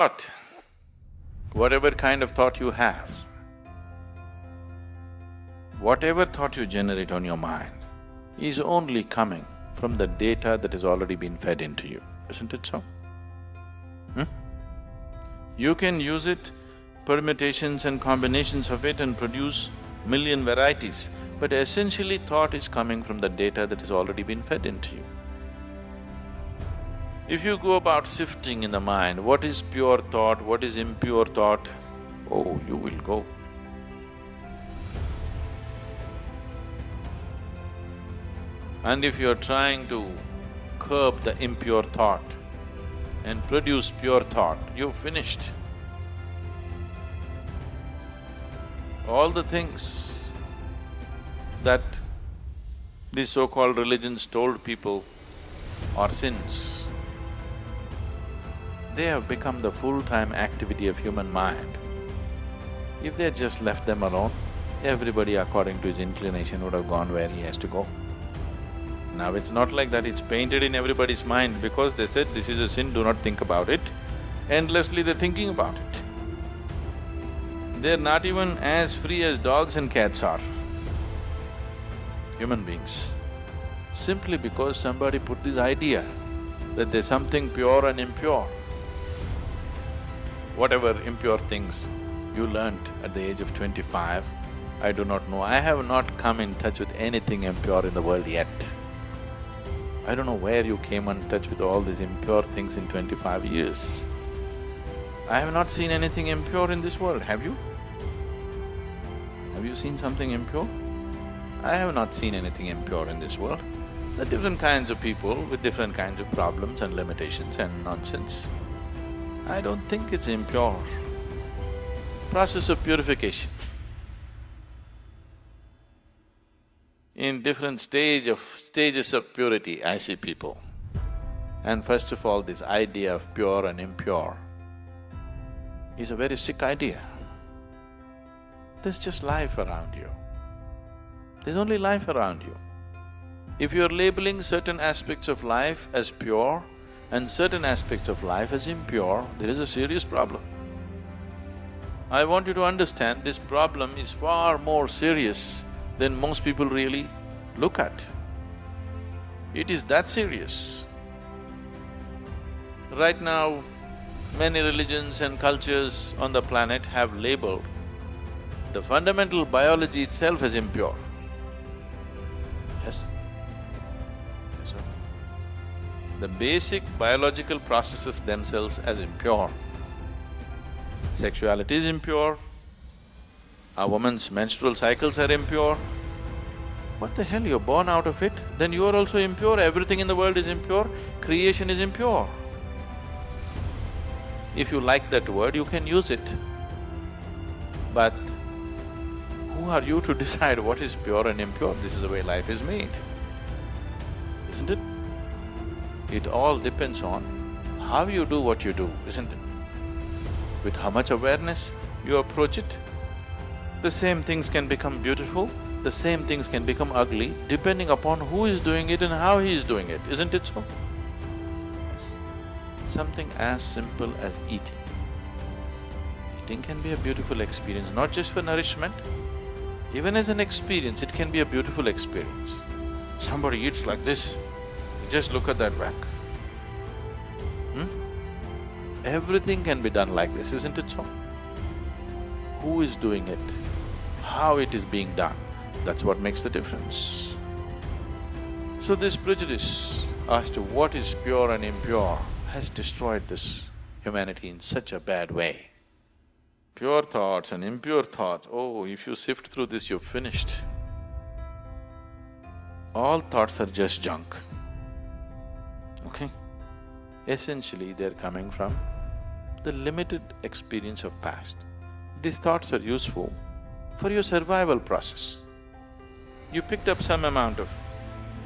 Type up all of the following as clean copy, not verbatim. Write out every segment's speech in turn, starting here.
But whatever kind of thought you have, whatever thought you generate on your mind is only coming from the data that has already been fed into you, isn't it so? You can use it, permutations and combinations of it and produce million varieties, but essentially thought is coming from the data that has already been fed into you. If you go about sifting in the mind, what is pure thought, what is impure thought, oh, you will go. And if you're trying to curb the impure thought and produce pure thought, you've finished. All the things that these so-called religions told people are sins, they have become the full-time activity of human mind. If they had just left them alone, everybody according to his inclination would have gone where he has to go. Now it's not like that, it's painted in everybody's mind because they said, this is a sin, do not think about it. Endlessly they're thinking about it. They're not even as free as dogs and cats are, human beings. Simply because somebody put this idea that there's something pure and impure. Whatever impure things you learnt at the age of 25, I do not know. I have not come in touch with anything impure in the world yet. I don't know where you came in touch with all these impure things in 25 years. I have not seen anything impure in this world, have you? Have you seen something impure? I have not seen anything impure in this world. There are different kinds of people with different kinds of problems and limitations and nonsense. I don't think it's impure. Process of purification. In different stages of purity, I see people. And first of all, this idea of pure and impure is a very sick idea. There's just life around you. There's only life around you. If you're labeling certain aspects of life as pure and certain aspects of life as impure, there is a serious problem. I want you to understand this problem is far more serious than most people really look at. It is that serious. Right now, many religions and cultures on the planet have labeled the fundamental biology itself as impure. Yes? Yes, sir. The basic biological processes themselves as impure. Sexuality is impure, a woman's menstrual cycles are impure. What the hell, you're born out of it? Then you are also impure, everything in the world is impure, creation is impure. If you like that word, you can use it. But who are you to decide what is pure and impure? This is the way life is made, isn't it? It all depends on how you do what you do, isn't it? With how much awareness you approach it. The same things can become beautiful, the same things can become ugly, depending upon who is doing it and how he is doing it, isn't it so? Yes. Something as simple as eating. Eating can be a beautiful experience, not just for nourishment, even as an experience, it can be a beautiful experience. Somebody eats like this, just look at that back. Everything can be done like this, isn't it so? Who is doing it? How it is being done, that's what makes the difference. So this prejudice as to what is pure and impure has destroyed this humanity in such a bad way. Pure thoughts and impure thoughts, oh, if you sift through this, you're finished. All thoughts are just junk, okay? Essentially, they're coming from the limited experience of past. These thoughts are useful for your survival process. You picked up some amount of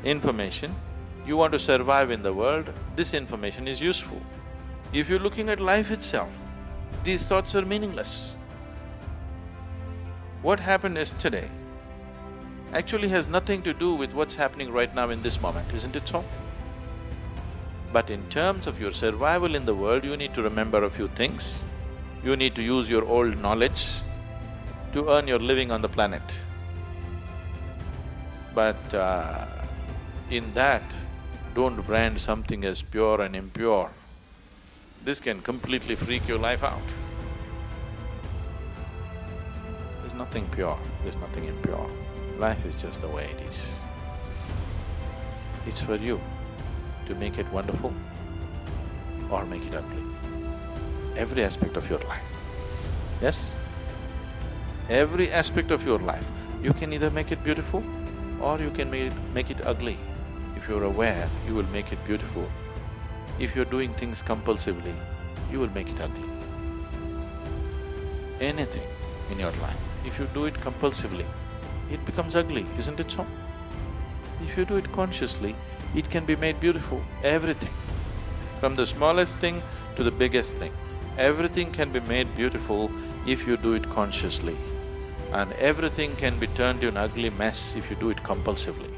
information, you want to survive in the world, this information is useful. If you're looking at life itself, these thoughts are meaningless. What happened yesterday actually has nothing to do with what's happening right now in this moment, isn't it so? But in terms of your survival in the world, you need to remember a few things. You need to use your old knowledge to earn your living on the planet. But in that, don't brand something as pure and impure. This can completely freak your life out. There's nothing pure, there's nothing impure. Life is just the way it is. It's for you to make it wonderful or make it ugly. Every aspect of your life. Yes? Every aspect of your life. You can either make it beautiful or you can make it ugly. If you're aware, you will make it beautiful. If you're doing things compulsively, you will make it ugly. Anything in your life, if you do it compulsively, it becomes ugly, isn't it so? If you do it consciously, it can be made beautiful, everything. From the smallest thing to the biggest thing, everything can be made beautiful if you do it consciously. And everything can be turned to an ugly mess if you do it compulsively.